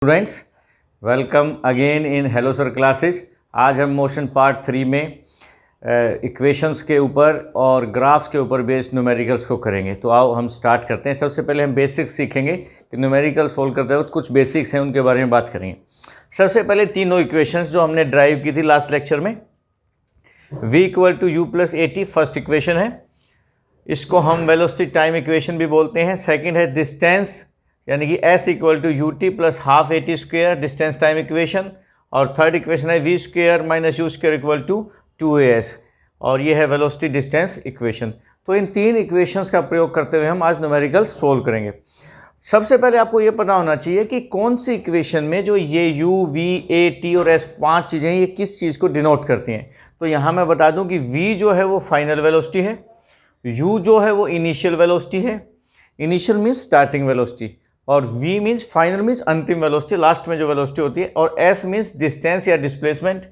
Students, welcome again in hello sir classes. आज हम motion part 3 में इक्वेशंस के ऊपर और ग्राफ्स के ऊपर बेस्ड न्यूमेरिकल्स को करेंगे। तो आओ हम स्टार्ट करते हैं। सबसे पहले हम बेसिक्स सीखेंगे कि न्यूमेरिकल सोल्व करते वक्त कुछ बेसिक्स हैं, उनके बारे में बात करेंगे। सबसे पहले तीनों इक्वेशंस जो हमने ड्राइव की थी लास्ट लेक्चर में, v = u + at first equation है, इसको हम वेलोसिटी टाइम इक्वेशन भी बोलते हैं। सेकंड है डिस्टेंस यानी कि s = ut + ½ at² distance time equation. और थर्ड इक्वेशन है v² - u² = 2as, और ये है वेलोसिटी डिस्टेंस इक्वेशन। तो इन तीन इक्वेशंस का प्रयोग करते हुए हम आज न्यूमेरिकल सोल्व करेंगे। सबसे पहले आपको ये पता होना चाहिए कि कौन सी इक्वेशन में जो ये u, v, a, t और s पांच चीज़ें ये किस चीज़ को डिनोट करती हैं। तो यहाँ मैं बता दूँ कि v जो है वो फाइनल वेलोसिटी है, u जो है वो इनिशियल वेलोसिटी है, इनिशियल मीन्स स्टार्टिंग वेलोसिटी, और v मीन्स फाइनल मीन्स अंतिम वेलोसिटी, लास्ट में जो वेलोसिटी होती है, और s मीन्स डिस्टेंस या डिस्प्लेसमेंट,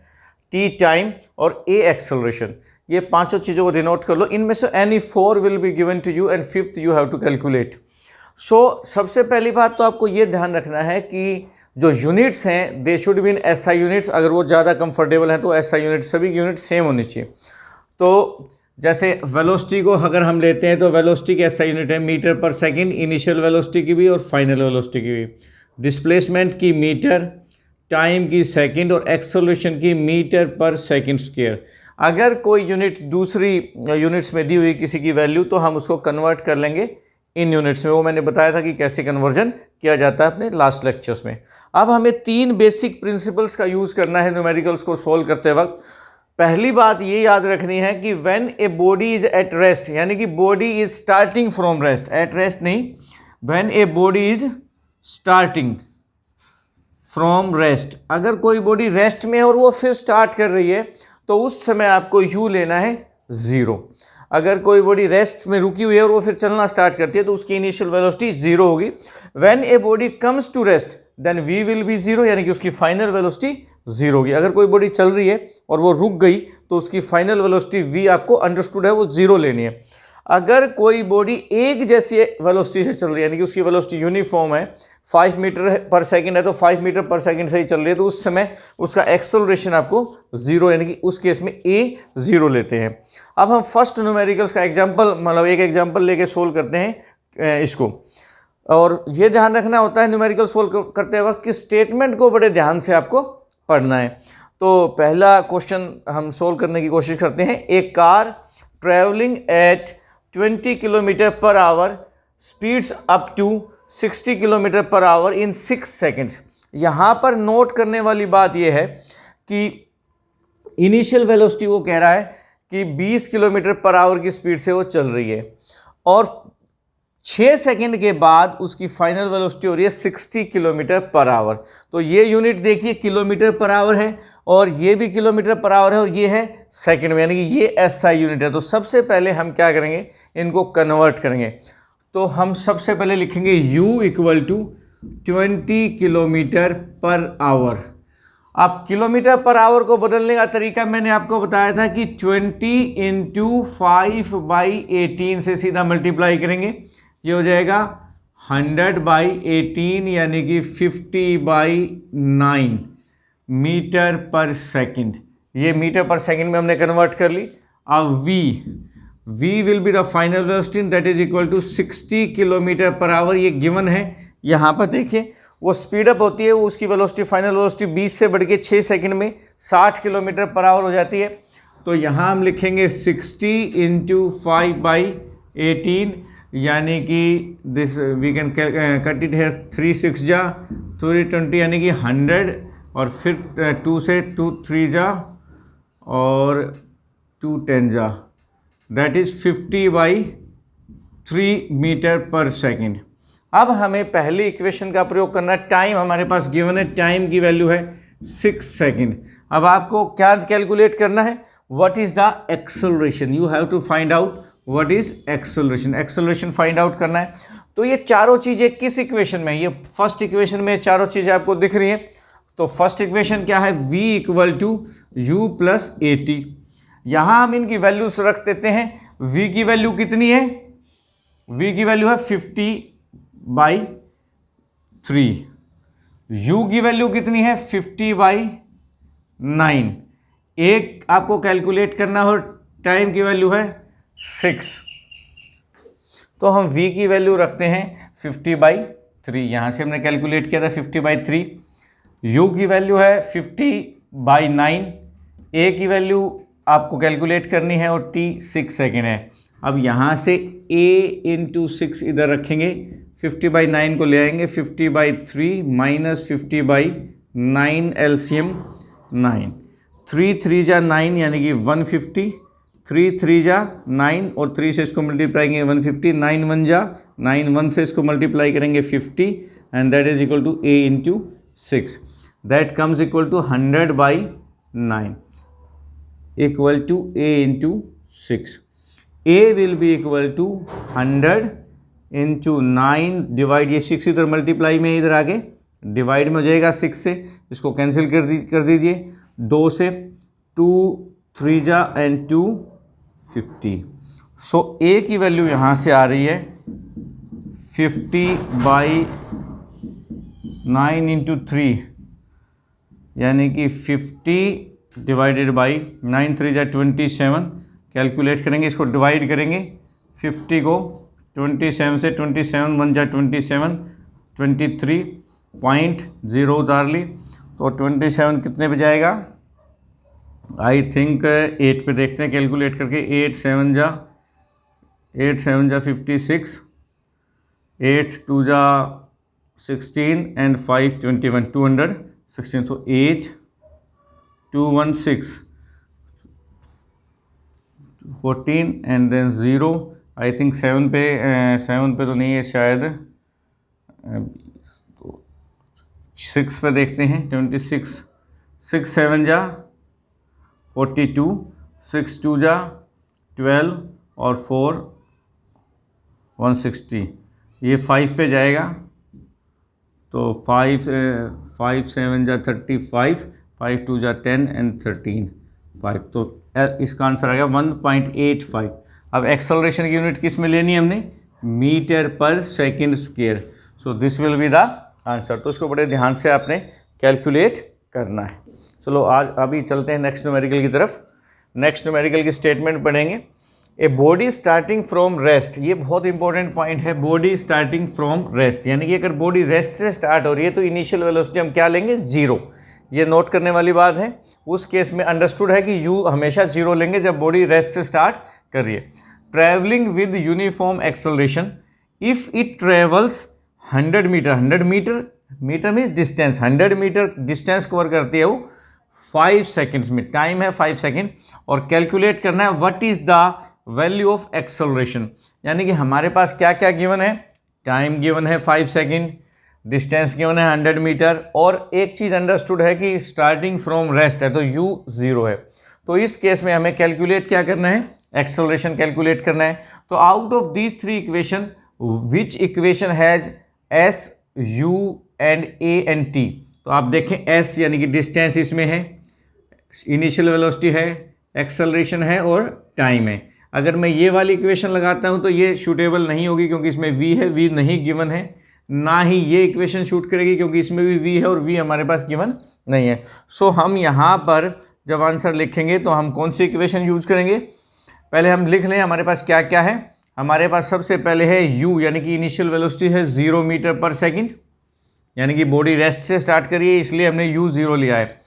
t टाइम और a एक्सेलरेशन। ये पांचों चीज़ों को डिनोट कर लो। इनमें से any 4 will be given to you and fifth you have to calculate. So सबसे पहली बात तो आपको ये ध्यान रखना है कि जो यूनिट्स हैं they should be in SI units. अगर वो ज़्यादा कंफर्टेबल हैं तो SI यूनिट, सभी यूनिट सेम होनी चाहिए। तो जैसे वेलोसिटी को अगर हम लेते हैं तो वेलोसिटी की SI यूनिट है मीटर पर सेकंड, इनिशियल वेलोसिटी की भी और फाइनल वेलोसिटी की भी। डिस्प्लेसमेंट की मीटर, टाइम की सेकंड और एक्सेलरेशन की मीटर पर सेकंड स्क्वायर। अगर कोई यूनिट दूसरी यूनिट्स में दी हुई किसी की वैल्यू तो हम उसको कन्वर्ट कर लेंगे इन यूनिट्स में। वो मैंने बताया था कि कैसे कन्वर्जन किया जाता है अपने लास्ट लेक्चर्स में। अब हमें तीन बेसिक प्रिंसिपल्स का यूज़ करना है न्यूमेरिकल्स को सोल्व करते वक्त। पहली बात ये याद रखनी है कि when a body is at rest, यानी कि body is starting from rest, at rest नहीं, when a body is starting from rest. अगर कोई बॉडी रेस्ट में है और वो फिर स्टार्ट कर रही है तो उस समय आपको u लेना है 0। अगर कोई बॉडी रेस्ट में रुकी हुई है और वो फिर चलना स्टार्ट करती है तो उसकी इनिशियल वेलोसिटी 0 होगी। When a body comes to rest then v will be 0, यानी कि उसकी फाइनल वेलोसिटी 0 होगी। अगर कोई बॉडी चल रही है और वो रुक गई तो उसकी फाइनल वेलोसिटी v आपको अंडरस्टूड है वो 0 लेनी है। अगर कोई बॉडी एक जैसी वेलोसिटी से चल रही है, यानी कि उसकी वेलोसिटी यूनिफॉर्म है, 5 मीटर पर सेकंड है तो 5 मीटर पर सेकंड से ही चल रही है, तो उस समय उसका एक्सेलरेशन आपको 0, यानी कि उस केस में a 0 लेते हैं। अब हम फर्स्ट न्यूमेरिकल्स का एग्जाम्पल, मतलब एक एग्जाम्पल लेके सोल्व करते हैं इसको। और ये ध्यान रखना होता है न्यूमेरिकल सोल्व करते वक्त कि स्टेटमेंट को बड़े ध्यान से आपको पढ़ना है। तो पहला क्वेश्चन हम सोल्व करने की कोशिश करते हैं। A car travelling at 20 km/h speeds up to 60 km/h in 6 seconds. यहाँ पर नोट करने वाली बात यह है कि इनिशियल वेलोसिटी वो कह रहा है कि 20 km/h की स्पीड से वो चल रही है, और 6 सेकेंड के बाद उसकी फाइनल वेलोसिटी हो रही है 60 km/h। तो ये यूनिट देखिए km/h है और ये भी km/h है और ये है सेकेंड में, यानी कि ये SI यूनिट है। तो सबसे पहले हम क्या करेंगे, इनको कन्वर्ट करेंगे। तो हम सबसे पहले लिखेंगे u = 20 km/h। अब km/h को बदलने का तरीका मैंने आपको बताया था कि 20 × 5/18 से सीधा मल्टीप्लाई करेंगे। ये हो जाएगा 100/18, यानी कि 50/9 मीटर पर सेकंड। ये मीटर पर सेकंड में हमने कन्वर्ट कर ली। अब v will be the final velocity, that is equal to 60 km/h। ये गिवन है। यहाँ पर देखिए वो स्पीड अप होती है, वो उसकी वेलोसिटी फाइनल वेलोसिटी 20 से बढ़ के 6 सेकंड में 60 km/h हो जाती है। तो यहाँ हम लिखेंगे 60 × 5/18, यानी कि this we can cut it here, 3 6 जा 320, यानी कि 100, और फिर 2 से 2 3 जा और 2 10 जा, that is 50/3 metre per second. अब हमें पहली इक्वेशन का प्रयोग करना है। टाइम हमारे पास गिवन है, टाइम की वैल्यू है 6 सेकेंड। अब आपको क्या कैलकुलेट करना है, what is the acceleration. You have to find out what is acceleration. Acceleration find out करना है। तो ये चारों चीज़ें किस इक्वेशन में, ये फर्स्ट इक्वेशन में चारों चीज़ें आपको दिख रही हैं। तो फर्स्ट इक्वेशन क्या है, v = u + at। यहाँ हम इनकी वैल्यूज रख देते हैं। v की वैल्यू कितनी है, v की वैल्यू है 50/3, u की वैल्यू कितनी है 50/9, एक आपको कैलकुलेट करना हो, टाइम की वैल्यू है 6, तो हम v की वैल्यू रखते हैं 50/3, यहाँ से हमने कैलकुलेट किया था 50/3, u की वैल्यू है 50/9, a की वैल्यू आपको कैलकुलेट करनी है और t 6 सेकेंड है। अब यहाँ से a × 6 इधर रखेंगे, 50/9 को ले आएंगे, 50/3 माइनस 50/9 LCM 9, 3 3 जा 9 यानी कि 150, 3 3 जा 9 और 3 से इसको मल्टीप्लाई करेंगे 150, 9 1 जा 9, 1 से इसको मल्टीप्लाई करेंगे 50 and that is equal to a × 6, that comes equal to 100/9 equal to a × 6, a will be equal to 100 × 9 divide, ये 6 इधर मल्टीप्लाई में इधर आगे डिवाइड में हो जाएगा 6 से, इसको कैंसिल कर दीजिए, 2 से 2 3 जा एंड 2 50, सो a की वैल्यू यहाँ से आ रही है 50/9 × 3 यानी कि 50 डिवाइडेड बाई 9 3 जा 27, कैलकुलेट करेंगे, इसको डिवाइड करेंगे 50 को 27 से, 27 1 जा 27, 23.0 उतार ली, तो 27 कितने पे जाएगा, आई थिंक 8 पे देखते हैं कैलकुलेट करके, 8 7 जा 56, 8 2 जा 16 एंड 5 21, 216, तो 8 216 14 एंड देन 0, आई थिंक 7 पे तो नहीं है शायद, 6 पे देखते हैं, 26, 6 7 जा 42, 6 2 जा 12 और 4 160, ये 5 पे जाएगा, तो 5 7 जा 35, 5 2 जा 10 एंड 13 5, तो इसका आंसर आ गया 1.85। अब एक्सेलरेशन की यूनिट किस में लेनी है हमने, metre per second square, so this will be the answer, तो इसको बड़े ध्यान से आपने कैलकुलेट करना है। चलो आज अभी चलते हैं नेक्स्ट न्यूमेरिकल की तरफ। नेक्स्ट न्यूमेरिकल की स्टेटमेंट पढ़ेंगे, a body starting from rest, ये बहुत इंपॉर्टेंट पॉइंट है, बॉडी स्टार्टिंग फ्रॉम रेस्ट, यानी कि अगर बॉडी रेस्ट से स्टार्ट हो रही है तो इनिशियल वेलोसिटी हम क्या लेंगे, 0, ये नोट करने वाली बात है। उस केस में अंडरस्टूड है कि u हमेशा 0 लेंगे जब बॉडी रेस्ट से स्टार्ट कर रही है। Travelling with uniform acceleration, if it travels 100 metre, 100 metre means distance, 100 metre distance cover करती है वो 5 सेकेंड्स में, टाइम है 5 सेकेंड, और कैलकुलेट करना है what is the value of acceleration, यानी कि हमारे पास क्या क्या गिवन है, टाइम गिवन है 5 सेकेंड, डिस्टेंस गिवन है 100 मीटर, और एक चीज़ अंडरस्टूड है कि स्टार्टिंग फ्रॉम रेस्ट है तो u 0 है। तो इस केस में हमें कैलकुलेट क्या करना है, एक्सेलरेशन कैलकुलेट करना है। तो out of these 3 equation which equation has s u and a and t, तो आप देखें s यानी कि डिस्टेंस इसमें है, इनिशियल वेलोसिटी है, एक्सेलरेशन है और टाइम है। अगर मैं ये वाली इक्वेशन लगाता हूँ तो ये शूटेबल नहीं होगी क्योंकि इसमें v है, v नहीं गिवन है, ना ही ये इक्वेशन शूट करेगी क्योंकि इसमें भी v है और v हमारे पास गिवन नहीं है। सो हम यहाँ पर जब आंसर लिखेंगे तो हम कौन सी इक्वेशन यूज करेंगे, पहले हम लिख लें हमारे पास क्या क्या है। हमारे पास सबसे पहले है u यानी कि इनिशियल वेलोसिटी है 0 मीटर पर सेकेंड, यानी कि बॉडी रेस्ट से स्टार्ट करिए इसलिए हमने u 0 लिया है।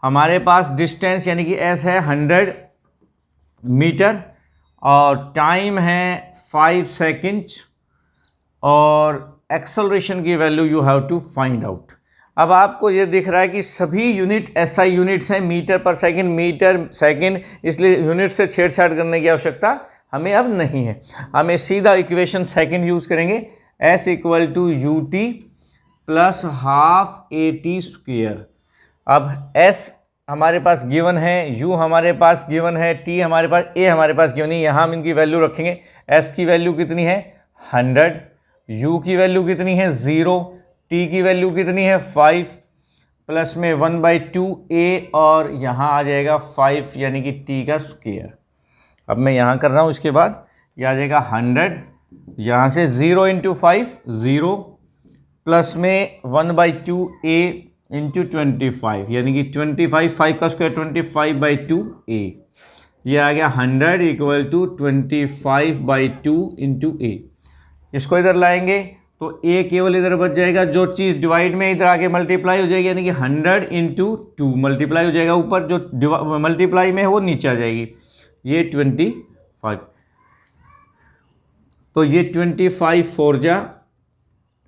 हमारे पास डिस्टेंस यानी कि s है 100 मीटर और टाइम है 5 सेकेंड और एक्सेलरेशन की value you have to find out. अब आपको ये दिख रहा है कि सभी यूनिट SI यूनिट्स हैं, metre per second, metre second, इसलिए यूनिट से छेड़छाड़ करने की आवश्यकता हमें अब नहीं है। हमें सीधा इक्वेशन सेकेंड यूज़ करेंगे, S equal to ut plus half AT square. अब S हमारे पास गिवन है, u हमारे पास गिवन है, t हमारे पास, a हमारे पास गिवन है, यहाँ हम इनकी वैल्यू रखेंगे। s की वैल्यू कितनी है 100, u की वैल्यू कितनी है 0, t की वैल्यू कितनी है 5, प्लस में 1/2 a और यहाँ आ जाएगा 5 यानी कि t का स्क्वायर। अब मैं यहाँ कर रहा हूँ, इसके बाद ये आ जाएगा 100, यहाँ से 0 × 5 0 प्लस में 1/2a इंटू 25, यानी कि 25, 5 का स्क्वायर 25/2a, ये आ गया 100 इक्वल टू 25/2 इंटू a। इसको इधर लाएंगे तो a केवल इधर बच जाएगा, जो चीज़ डिवाइड में इधर आके मल्टीप्लाई हो जाएगी, यानी कि 100 इंटू 2 मल्टीप्लाई हो जाएगा, ऊपर जो मल्टीप्लाई में है वो नीचे आ जाएगी, ये 25। तो ये 25 4 जा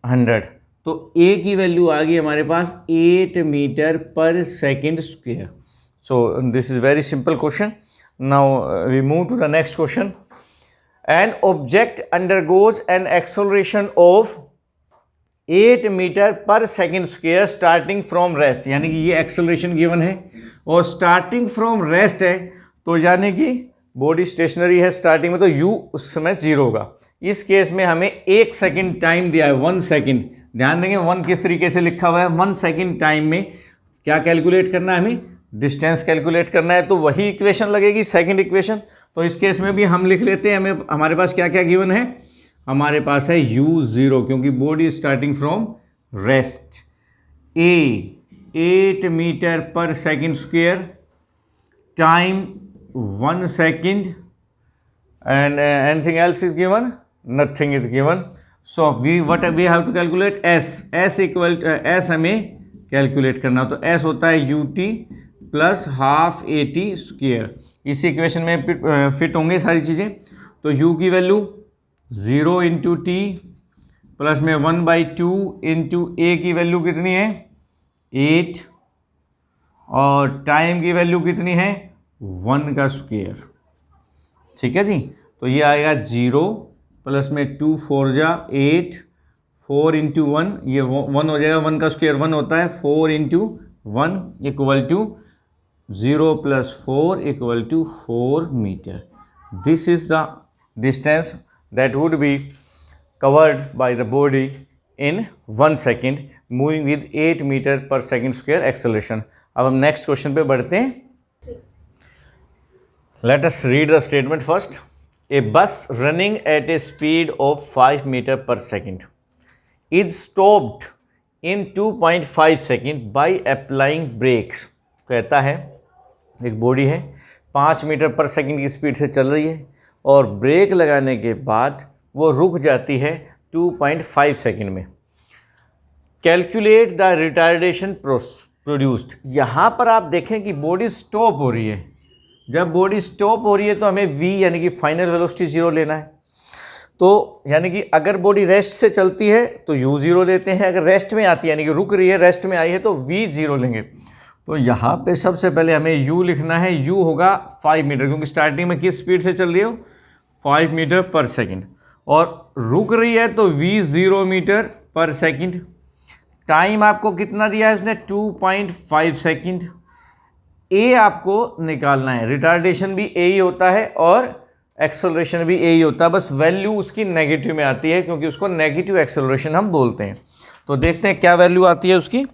100, तो a की वैल्यू आ गई हमारे पास 8 metre per second square. So this is very simple question. Now we move to the next question. An object undergoes an acceleration of 8 metre per second square starting from rest, यानी कि ये acceleration given है और starting from rest है, तो यानी कि body stationery है स्टार्टिंग में, तो u उस समय 0 होगा। इस केस में हमें 1 सेकेंड टाइम दिया है, 1 सेकेंड। ध्यान देंगे 1 किस तरीके से लिखा हुआ है, 1 सेकेंड टाइम में क्या कैलकुलेट करना है, हमें डिस्टेंस कैलकुलेट करना है, तो वही इक्वेशन लगेगी सेकंड इक्वेशन। तो इस केस में भी हम लिख लेते हैं, हमारे पास क्या क्या गिवन है, हमारे पास है u0, क्योंकि body starting from rest, a 8 metre per second square, time 1 second, and anything else is given, nothing is given. So we have to calculate s equal s हमें कैलकुलेट करना, तो s होता है ut plus half AT square. इसी equation में fit होंगे सारी चीज़ें। तो u की वैल्यू 0 इंटू टी प्लस में 1/2 इंटू a की वैल्यू कितनी है 8, और टाइम की वैल्यू कितनी है 1 का स्क्वेयर। ठीक है जी, तो ये आएगा 0 प्लस में 2 4 जा 8, 4 इंटू 1, ये 1 हो जाएगा, 1 का स्क्वेयर 1 होता है, 4 into 1 equal to 0 plus 4 equal to 4 metre. This is the distance that would be covered by the body in 1 second moving with 8 metre per second square acceleration. अब हम नेक्स्ट क्वेश्चन पे बढ़ते हैं। Let us read the statement first. A bus running at a speed of 5 metre per second is stopped in 2.5 second by applying brakes. कहता है एक body है 5 metre per second की स्पीड से चल रही है और ब्रेक लगाने के बाद वो रुक जाती है 2.5 सेकेंड में। Calculate the retardation produced. यहाँ पर आप देखें कि बॉडी स्टॉप हो रही है। जब बॉडी स्टॉप हो रही है तो हमें v यानी कि फाइनल वेलोसिटी 0 लेना है। तो यानी कि अगर बॉडी रेस्ट से चलती है तो u0 लेते हैं, अगर रेस्ट में आती है यानी कि रुक रही है, रेस्ट में आई है, तो v0 लेंगे। तो यहाँ पे सबसे पहले हमें u लिखना है, u होगा 5 मीटर, क्योंकि स्टार्टिंग में किस स्पीड से चल रही हो 5 मीटर पर सेकेंड, और रुक रही है तो v0 metre per second. Time आपको कितना दिया है इसने 2.5 सेकेंड। a आपको निकालना है, रिटार्डेशन भी a ही होता है और एक्सेलरेशन भी a ही होता है, बस वैल्यू उसकी नेगेटिव में आती है क्योंकि उसको नेगेटिव एक्सेलरेशन हम बोलते हैं। तो देखते हैं क्या वैल्यू आती है उसकी।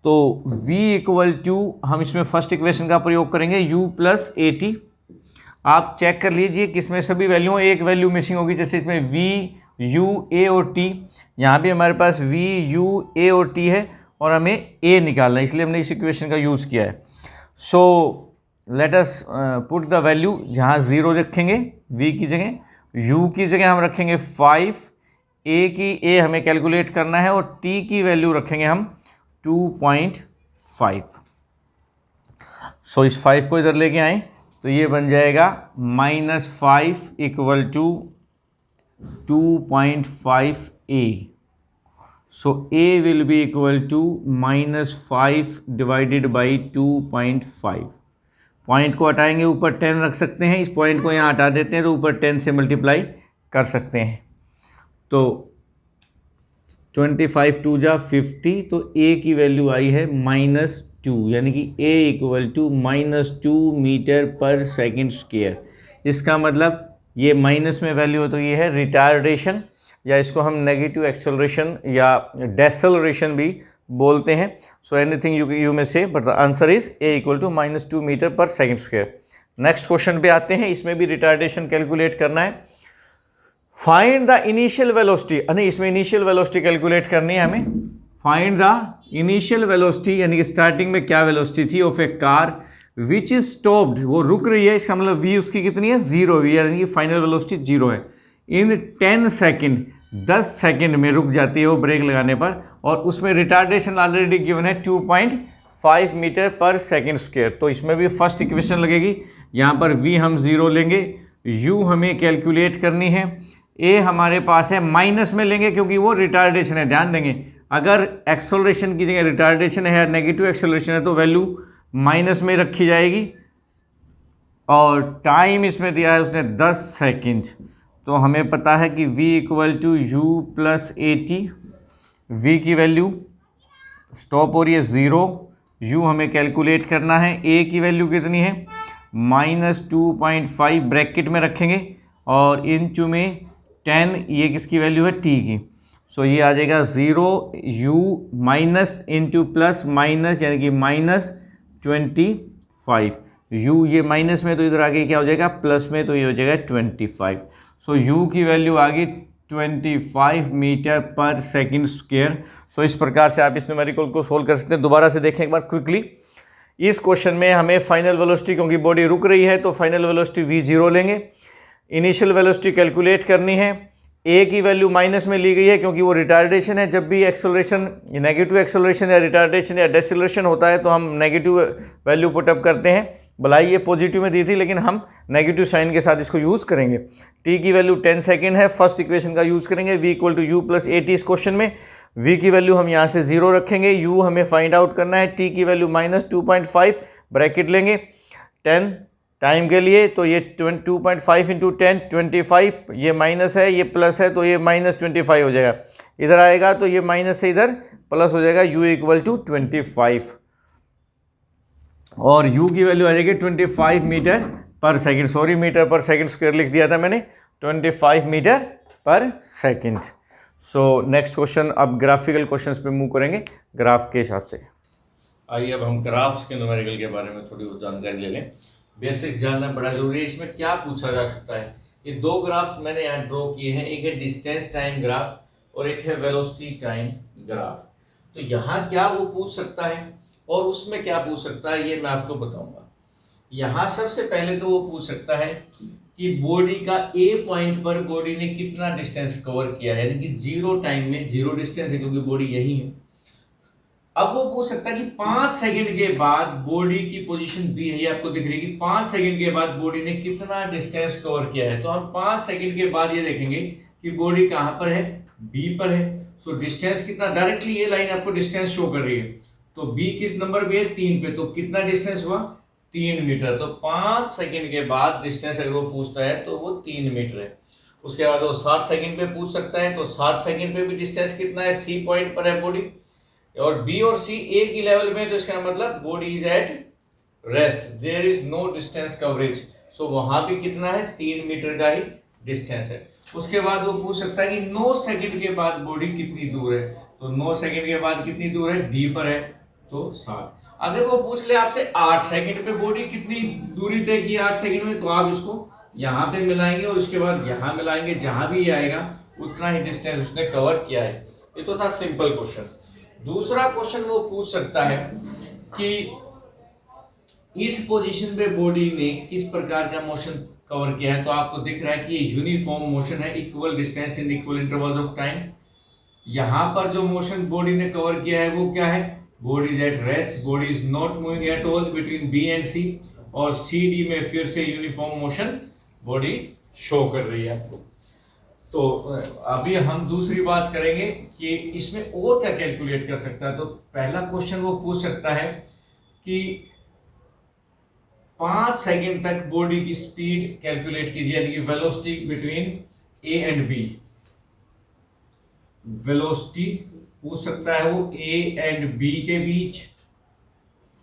तो v इक्वल टू, हम इसमें फर्स्ट इक्वेशन का प्रयोग करेंगे u प्लस AT। आप चेक कर लीजिए किसमें सभी वैल्यू, एक वैल्यू मिसिंग होगी, जैसे इसमें v u a और t, यहाँ भी हमारे पास v u a और t है और हमें a निकालना है, इसलिए हमने इस इक्वेशन का यूज़ किया है। So let us put the value, यहाँ 0 रखेंगे v की जगह, u की जगह हम रखेंगे 5, a हमें कैलकुलेट करना है और t की वैल्यू रखेंगे हम 2.5। सो इस 5 को इधर लेके आए तो ये बन जाएगा -5 equal to 2.5a। So a will be equal to -5 divided by 2.5। Point को हटाएंगे, ऊपर 10 रख सकते हैं, इस पॉइंट को यहाँ हटा देते हैं तो ऊपर 10 से मल्टीप्लाई कर सकते हैं। तो 25 2 जा 50, तो a की वैल्यू आई है -2, यानी कि a equal to -2 metre per second square. इसका मतलब ये माइनस में वैल्यू हो तो ये है रिटार्डेशन, या इसको हम नेगेटिव एक्सेलरेशन या डेसेलरेशन भी बोलते हैं। सो एनीथिंग यू में से, but the answer is a equal to -2 metre per second square. Next question पे आते हैं, इसमें भी रिटार्डेशन कैलकुलेट करना है। फाइंड द इनिशियल वेलोसिटी, नहीं इसमें इनिशियल वेलोसिटी कैलकुलेट करनी है हमें। फाइंड द इनिशियल वेलोसिटी यानी कि स्टार्टिंग में क्या वेलोसिटी थी of A car which is stopped, वो रुक रही है, इसका मतलब वी उसकी कितनी है 0, वी यानी कि फाइनल वेलोसिटी 0 है। इन 10 सेकेंड, 10 सेकेंड में रुक जाती है वो ब्रेक लगाने पर, और उसमें रिटार्डेशन ऑलरेडी गिवन है 2.5 मीटर पर सेकेंड स्क्वायर। तो इसमें भी फर्स्ट इक्वेशन लगेगी, यहाँ पर v हम 0 लेंगे, u हमें कैलकुलेट करनी है, a हमारे पास है माइनस में लेंगे क्योंकि वो रिटार्डेशन है। ध्यान देंगे अगर एक्सेलरेशन की जगह रिटार्डेशन है, नेगेटिव एक्सेलरेशन है, तो वैल्यू माइनस में रखी जाएगी। और टाइम इसमें दिया है उसने 10 सेकेंड, तो हमें पता है कि v equal to U plus AT, v की वैल्यू स्टॉप हो रही है 0, u हमें कैलकुलेट करना है, a की वैल्यू कितनी है -2.5 ब्रैकेट में रखेंगे, और इंटू में 10, ये किसकी वैल्यू है t की। सो ये आ जाएगा 0 u minus into plus minus यानी कि -25, u ये माइनस में तो इधर आगे क्या हो जाएगा प्लस में, तो ये हो जाएगा 25। सो u की वैल्यू आ गई 25 मीटर पर सेकेंड स्क्वायर। सो इस प्रकार से आप इस न्यूमेरिकल को सोल्व कर सकते हैं। दोबारा से देखें एक बार क्विकली, इस क्वेश्चन में हमें फाइनल वेलोसिटी, क्योंकि बॉडी रुक रही है तो फाइनल वेलोसिटी v0 लेंगे, इनिशियल वेलोसिटी कैलकुलेट करनी है, a की वैल्यू माइनस में ली गई है क्योंकि वो रिटार्डेशन है। जब भी एक्सेलरेशन, नेगेटिव एक्सेलरेशन या रिटार्डेशन या डेसेलरेशन होता है तो हम नेगेटिव वैल्यू पुटअप करते हैं, भलाई ये पॉजिटिव में दी थी लेकिन हम नेगेटिव साइन के साथ इसको यूज़ करेंगे। t की वैल्यू 10 सेकेंड है, फर्स्ट इक्वेशन का यूज़ करेंगे, v equal to U plus AT। इस क्वेश्चन में v की वैल्यू हम यहाँ से 0 रखेंगे, u हमें फाइंड आउट करना है, t की वैल्यू -2.5 ब्रैकेट लेंगे 10 टाइम के लिए, तो ये 2.5 इंटू 10 25, ये माइनस है ये प्लस है तो ये -25 हो जाएगा, इधर आएगा तो ये माइनस से इधर प्लस हो जाएगा, u इक्वल टू 25, और u की वैल्यू आ जाएगी 25 मीटर पर सेकंड, सॉरी मीटर पर सेकंड स्क्वायर लिख दिया था मैंने, 25 मीटर पर सेकंड। सो नेक्स्ट क्वेश्चन, अब ग्राफिकल क्वेश्चंस पे मूव करेंगे ग्राफ के हिसाब से। आइए अब हम ग्राफ्स के न्यूमेरिकल के बारे में थोड़ी जानकारी ले लें। बेसिक्स जानना बड़ा जरूरी है। इसमें क्या पूछा जा सकता है, ये दो ग्राफ मैंने यहाँ ड्रॉ किए हैं, एक है डिस्टेंस टाइम ग्राफ और एक है वेलोसिटी टाइम ग्राफ। तो यहाँ क्या वो पूछ सकता है और उसमें क्या पूछ सकता है ये मैं आपको बताऊंगा। यहाँ सबसे पहले तो वो पूछ सकता है कि बॉडी का ए पॉइंट पर बॉडी ने कितना डिस्टेंस कवर किया है, यानी कि 0 टाइम में 0 डिस्टेंस है क्योंकि बॉडी यही है। अब वो पूछ सकता है कि 5 सेकंड के बाद बॉडी की पोजीशन बी है, ये आपको दिख रही है कि 5 सेकंड के बाद बॉडी ने कितना डिस्टेंस कवर किया है। तो हम 5 सेकंड के बाद ये देखेंगे कि बॉडी कहां पर है, बी पर है। सो डिस्टेंस कितना, डायरेक्टली ये लाइन आपको डिस्टेंस शो कर रही है, तो बी किस नंबर पे है 3 पे, तो कितना डिस्टेंस हुआ 3 मीटर। तो 5 सेकंड के बाद डिस्टेंस अगर वो पूछता है तो वो 3 मीटर है। उसके बाद वो 7 सेकंड पे पूछ सकता है, तो 7 सेकंड पे भी डिस्टेंस कितना है, सी पॉइंट पर है बॉडी, और बी और सी एक ही लेवल में, तो इसका मतलब body is at rest, there is no distance coverage. So वहां भी कितना है 3 मीटर का ही डिस्टेंस है। उसके बाद वो पूछ सकता है कि 9 सेकंड के बाद बॉडी कितनी दूर है, तो 9 सेकंड के बाद कितनी दूर है, डी पर है तो 7। अगर वो पूछ ले आपसे 8 सेकंड पे बॉडी कितनी दूरी तय की 8 सेकंड में, तो आप इसको यहाँ पे मिलाएंगे और उसके बाद यहाँ मिलाएंगे, जहां भी ये आएगा उतना ही डिस्टेंस उसने कवर किया है। ये तो था सिंपल क्वेश्चन। दूसरा क्वेश्चन वो पूछ सकता है कि इस पोजीशन पे बॉडी ने किस प्रकार का मोशन कवर किया है। तो आपको दिख रहा है कि ये यूनिफॉर्म मोशन है, equal distance in equal intervals of time. यहां पर जो मोशन बॉडी ने कवर किया है वो क्या है, body is at rest, body is not moving at all between B and c, और सी डी में फिर से यूनिफॉर्म मोशन बॉडी शो कर रही है आपको। तो अभी हम दूसरी बात करेंगे कि इसमें और क्या कैलकुलेट कर सकता है। तो पहला क्वेश्चन वो पूछ सकता है कि 5 सेकंड तक बॉडी की स्पीड कैलकुलेट कीजिए, यानी कि velocity between A and B. Velocity पूछ सकता है वो ए एंड बी के बीच,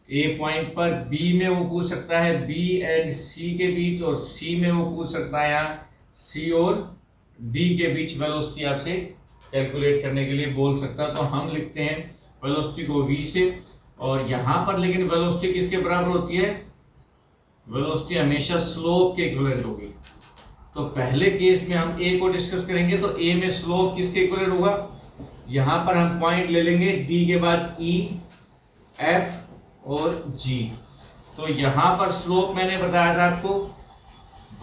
ए पॉइंट पर, बी में वो पूछ सकता है बी एंड सी के बीच, और सी में वो पूछ सकता है यहाँ सी और डी के बीच वेलोसिटी आपसे कैलकुलेट करने के लिए बोल सकता है। तो हम लिखते हैं वेलोसिटी को v से, और यहाँ पर लेकिन वेलोसिटी किसके बराबर होती है, वेलोसिटी हमेशा स्लोप के इक्विवेलेंट होगी। तो पहले केस में हम ए को डिस्कस करेंगे, तो ए में स्लोप किसके इक्वल होगा, यहां पर हम पॉइंट ले लेंगे डी के बाद ई, एफ और जी। तो यहां पर स्लोप मैंने बताया था आपको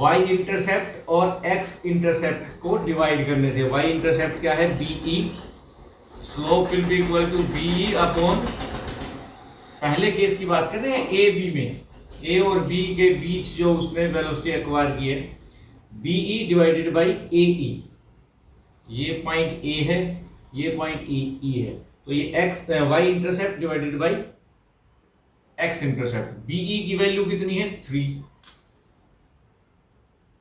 y इंटरसेप्ट और x इंटरसेप्ट को डिवाइड करने से। y इंटरसेप्ट क्या है, BE, slope will be equal to BE upon, पहले केस की बात कर रहे हैं ए बी में, ए और बी के बीच जो उसने वेलोसिटी एक्वायर की है, BE डिवाइडेड बाई AE। ये पॉइंट ए है, ये पॉइंट E है, तो ये y intercept divided by x intercept. BE की वैल्यू कितनी है, 3,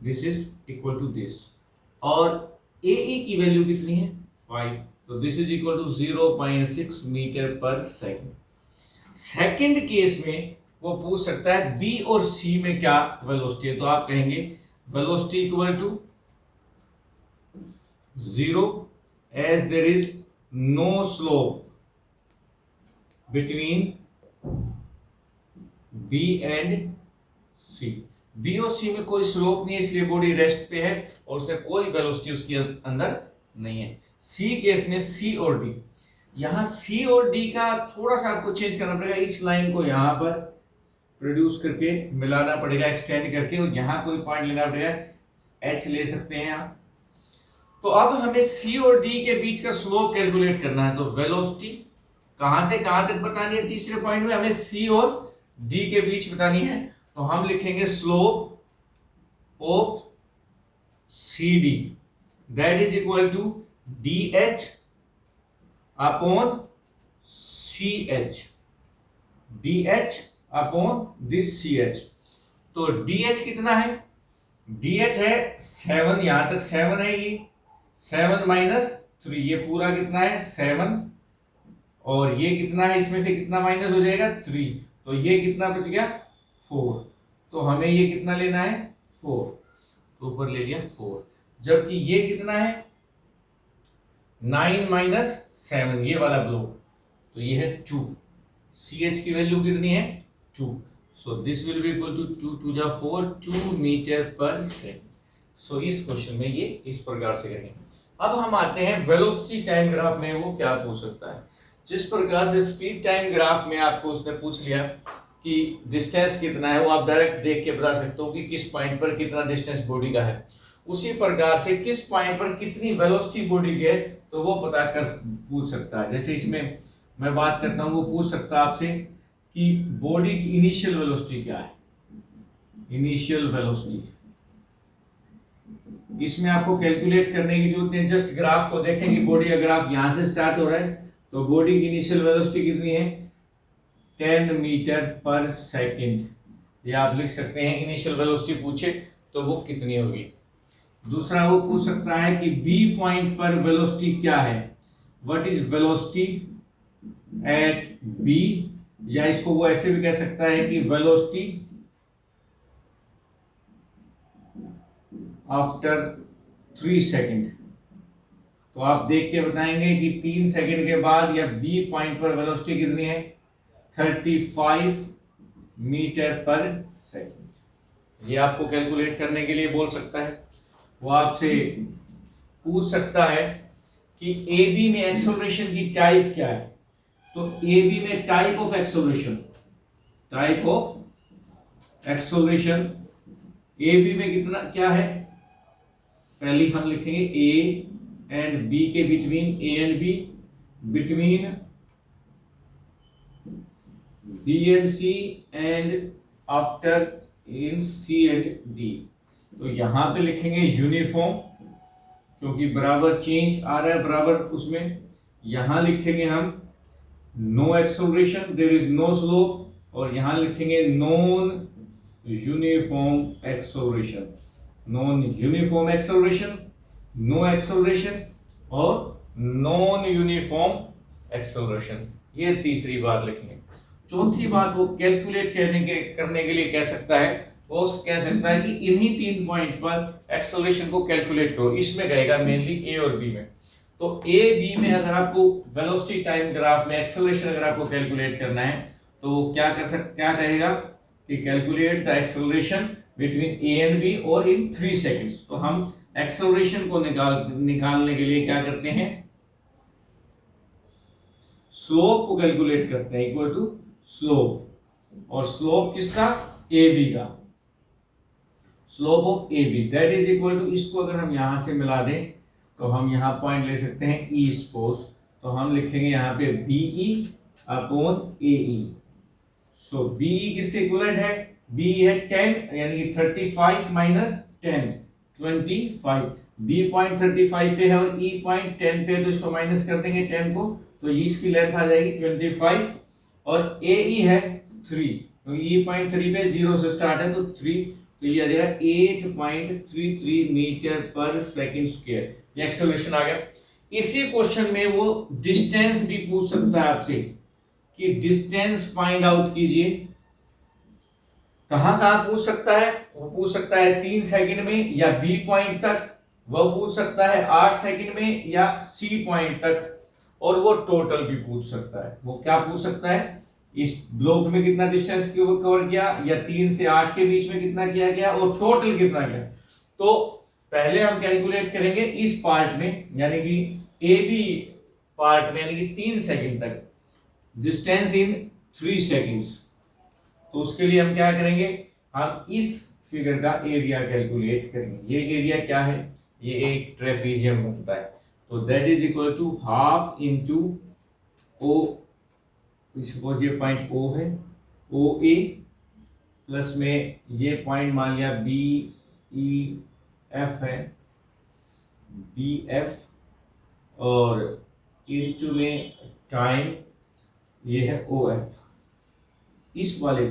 this is equal to this, और AE की वैल्यू कितनी है, 5, तो this is equal to 0.6 metre per second. Second case में वो पूछ सकता है B और C में क्या वेलोसिटी है, तो आप कहेंगे velocity equal to 0 as there is no slope between B and C। B और सी में कोई स्लोप नहीं है, इसलिए बॉडी रेस्ट पे है और उसमें कोई वेलोसिटी उसके अंदर नहीं है। सी केस में सी और डी, यहां सी और डी का थोड़ा सा आपको चेंज करना पड़ेगा, इस लाइन को यहां पर प्रोड्यूस करके मिलाना पड़ेगा, एक्सटेंड करके, और यहां कोई पॉइंट लेना पड़ेगा, एच ले सकते हैं आप। तो अब हमें सी और डी के बीच का स्लोप कैलकुलेट करना है, तो वेलोसिटी कहां से कहां तक बतानी है, तीसरे पॉइंट में हमें सी और डी के बीच बतानी है, तो हम लिखेंगे slope of C D that is equal to D H upon C H, D H upon this C H. तो डी एच कितना है, डी एच है 7, यहां तक 7 है, ये 7 माइनस 3, ये पूरा कितना है 7, और ये कितना है, इसमें से कितना माइनस हो जाएगा 3, तो ये कितना बच गया 4, तो हमें ये कितना लेना है 4, तो ऊपर ले लिया 4, जबकि ये कितना है 9 माइनस 7, ये वाला ब्लॉक, तो ये है 2, सी एच की वैल्यू कितनी है 2, so this will be equal to 2 टू जा 4, 2 मीटर पर सेकेंड। सो इस क्वेश्चन में ये इस प्रकार से करेंगे। अब हम आते हैं वेलोसिटी टाइम ग्राफ में वो क्या पूछ सकता है। जिस प्रकार से स्पीड टाइम ग्राफ में आपको उसने पूछ लिया कि डिस्टेंस कितना है, वो आप डायरेक्ट देख के बता सकते हो कि किस पॉइंट पर कितना डिस्टेंस बॉडी का है, उसी प्रकार से किस पॉइंट पर कितनी वेलोसिटी बॉडी की है, तो वो पता कर पूछ सकता है। जैसे इसमें मैं बात करता हूं, वो पूछ सकता है आपसे कि बॉडी की इनिशियल वेलोसिटी क्या है, इनिशियल वेलोसिटी, इसमें आपको कैलकुलेट करने की जरूरत नहीं, जस्ट ग्राफ को देखें कि बॉडी का ग्राफ यहां से स्टार्ट हो रहा है, तो बॉडी की इनिशियल वेलोसिटी कितनी है 10 मीटर पर सेकेंड, ये आप लिख सकते हैं। इनिशियल वेलोसिटी पूछे तो वो कितनी होगी। दूसरा वो पूछ सकता है कि बी पॉइंट पर वेलोसिटी क्या है, what is velocity at B, या इसको वो ऐसे भी कह सकता है कि वेलोसिटी आफ्टर 3 सेकेंड। तो आप देख के बताएंगे कि 3 सेकेंड के बाद या बी पॉइंट पर वेलोसिटी कितनी है 35 मीटर पर सेकेंड। ये आपको कैलकुलेट करने के लिए बोल सकता है। वो आपसे पूछ सकता है कि ए बी में एक्सेलरेशन की टाइप क्या है, तो ए बी में type of acceleration A B में कितना क्या है, पहले हम लिखेंगे ए एंड बी के between, A and B between B and C and after in C and D. तो यहां पे लिखेंगे यूनिफॉर्म, क्योंकि बराबर चेंज आ रहा है बराबर उसमें। यहां लिखेंगे हम no acceleration, there is no slope, और यहां लिखेंगे non uniform acceleration, non uniform acceleration, no acceleration और नॉन यूनिफॉर्म एक्सेलरेशन। ये तीसरी बात लिखेंगे। चौथी बात वो कैलकुलेट करने के लिए कह सकता है, वो कह सकता है कि इन्हीं 3 पॉइंट पर एक्सेलरेशन को कैलकुलेट करो। इसमें कहेगा मेनली ए और बी में। तो ए बी में अगर आपको वेलोसिटी टाइम ग्राफ में एक्सेलरेशन अगर आपको कैलकुलेट करना है, तो वो क्या कहेगा कि calculate the acceleration between A and B और इन 3 सेकेंड्स। तो हम एक्सेलरेशन को निकालने के लिए क्या करते हैं, स्लोप को कैलकुलेट करते हैं, इक्वल टू स्लोप, और स्लोप किसका, ए बी का, slope of A B that is equal to, इसको अगर हम यहां से मिला दें तो हम यहां पॉइंट ले सकते हैं ई सपोज, तो हम लिखेंगे यहां पे BE upon A E. So BE किसके इक्विवेलेंट है, बी है 10 यानी कि 35 माइनस 10 25, बी पॉइंट 35 पे है और ई पॉइंट 10 पे है, तो इसको माइनस कर देंगे 10 को, तो इसकी लेंथ आ जाएगी 25, और ए ई है 3, तो ई पॉइंट 3 पे 0 से स्टार्ट है तो 3, तो ये आ जाएगा 8.33 मीटर पर सेकंड स्क्वायर, ये एक्सेलरेशन आ गया। इसी क्वेश्चन में वो डिस्टेंस भी पूछ सकता है आपसे कि डिस्टेंस फाइंड आउट कीजिए, कहां कहां पूछ सकता है, वो पूछ सकता है 3 सेकंड में या बी पॉइंट तक, वो पूछ सकता है 8 सेकंड में या सी पॉइंट तक, और वो टोटल भी पूछ सकता है। वो क्या पूछ सकता है, इस ब्लॉक में कितना डिस्टेंस कवर किया, या 3 से 8 के बीच में कितना किया गया, और टोटल कितना किया। तो पहले हम कैलकुलेट करेंगे इस पार्ट में, यानी कि ए बी पार्ट में, यानी कि 3 सेकंड तक डिस्टेंस इन 3 सेकंड्स। तो उसके लिए हम क्या करेंगे, हम इस फिगर का एरिया कैलकुलेट करेंगे। ये एरिया क्या है, ये एक ट्रेपीजियम बनता है, तो that is equal to half into O, suppose ये पॉइंट ओ है, ओ ए प्लस में ये पॉइंट मान लिया बी ई एफ है, बी एफ, और इंटू में टाइम ये है ओ एफ। इस वाले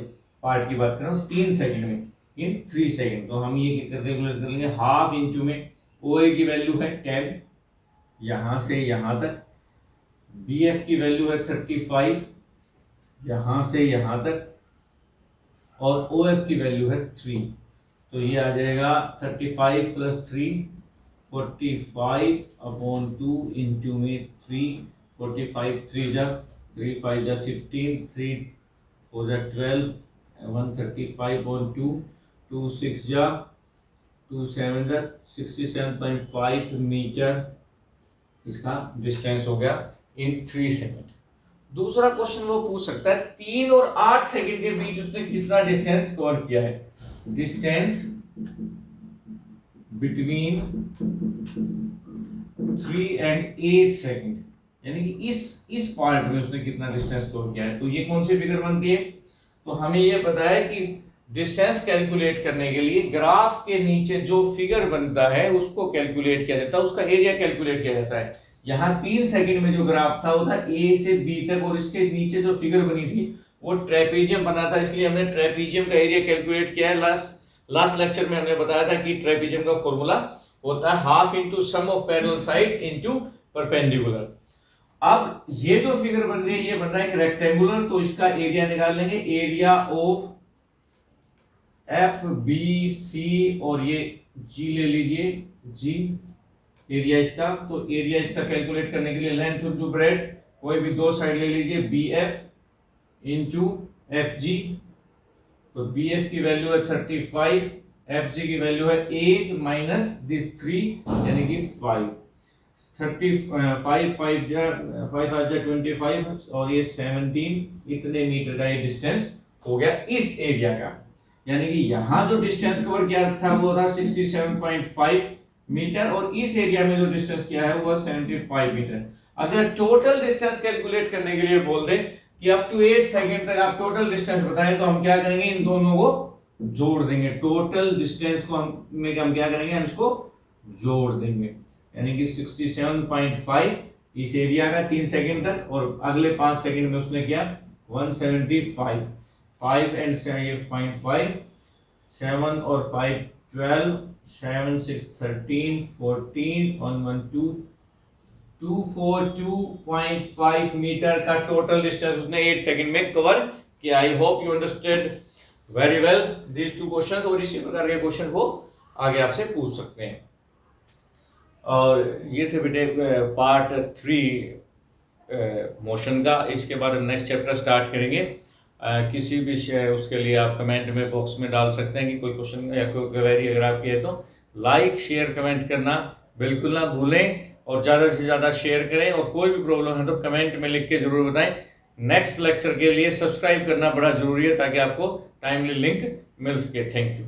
पार्ट की बात कर रहा हूँ 3 सेकंड में, इन 3 सेकंड, तो हम ये कैलकुलेट कर लेंगे, हाफ इंटू में ओ ए की वैल्यू है 10 यहां से यहां तक, बी एफ की वैल्यू है 35 यहां से यहां तक, और ओ एफ की वैल्यू है 3, तो ये आ जाएगा 35 प्लस 3 45 अपॉन 2 इंटू में 3, 45 3 जा 3 5 जा 15, 3 4 जा 12, 135 अपॉन 2, 2 6 जा 2 7 जा 67.5 मीटर इसका डिस्टेंस हो गया इन 3 सेकंड। दूसरा क्वेश्चन वो पूछ सकता है 3 और 8 सेकंड के बीच उसने कितना डिस्टेंस कवर किया है, डिस्टेंस बिटवीन 3 एंड 8 सेकंड, यानी कि इस पार्ट में उसने कितना डिस्टेंस कवर किया है। तो ये कौन सी फिगर बनती है, तो हमें ये पता है कि डिस्टेंस कैलकुलेट करने के लिए ग्राफ के नीचे जो फिगर बनता है उसको कैलकुलेट किया जाता है, उसका एरिया कैलकुलेट किया जाता है। यहाँ 3 सेकंड में जो ग्राफ था वो था ए से बी तक, और इसके नीचे जो फिगर बनी थी वो ट्रेपीजियम बना था, इसलिए हमने ट्रेपीजियम का एरिया कैलकुलेट किया है। लास्ट लेक्चर में हमने बताया था कि ट्रेपीजियम का फॉर्मूला होता है half into sum of parallel sides into perpendicular. अब ये जो फिगर बन रही है ये बन रहा है एक रेक्टेंगुलर, तो इसका एरिया निकाल लेंगे, area of F B C, और ये जी ले लीजिए, जी एरिया इसका। तो एरिया इसका कैलकुलेट करने के लिए लेंथ इंटू ब्रेड्थ, कोई भी दो साइड ले लीजिए, B F into F G, तो बी एफ की वैल्यू है 35, एफ जी की वैल्यू है 8 माइनस दिस 3 यानी कि 5, 35 5 जा 25 और ये 17, इतने मीटर का ये डिस्टेंस हो गया इस एरिया का। यानी कि यहां जो डिस्टेंस कवर किया था वो था 67.5 मीटर, और इस एरिया में जो डिस्टेंस किया है वो 75 मीटर। अगर टोटल डिस्टेंस कैलकुलेट करने के लिए बोल दें कि अप टू 8 सेकंड तक आप टोटल डिस्टेंस बताएं, तो हम क्या करेंगे, इन दोनों को जोड़ देंगे। टोटल डिस्टेंस को हम क्या करेंगे, हम इसको जोड़ देंगे, यानी कि 67.5 इस एरिया का 3 सेकंड तक, और अगले 5 सेकंड में उसने किया 175, 5 एंड 5 7 और 5 12, 7 6 13 14 1 1 2 242.5 मीटर का टोटल डिस्टेंस उसने 8 सेकंड में कवर किया। I hope you understand very well these two questions, और इसी प्रकार के क्वेश्चन वो आगे आपसे पूछ सकते हैं। और ये थे बेटे पार्ट 3 मोशन का। इसके बाद हम नेक्स्ट चैप्टर स्टार्ट करेंगे किसी भी उसके लिए आप कमेंट में बॉक्स में डाल सकते हैं कि कोई क्वेश्चन या कोई क्वेरी अगर आपकी है तो लाइक शेयर कमेंट करना बिल्कुल ना भूलें और ज़्यादा से ज़्यादा शेयर करें और कोई भी प्रॉब्लम है तो कमेंट में लिख के ज़रूर बताएं। नेक्स्ट लेक्चर के लिए सब्सक्राइब करना बड़ा ज़रूरी है ताकि आपको टाइमली लिंक मिल सके। Thank you.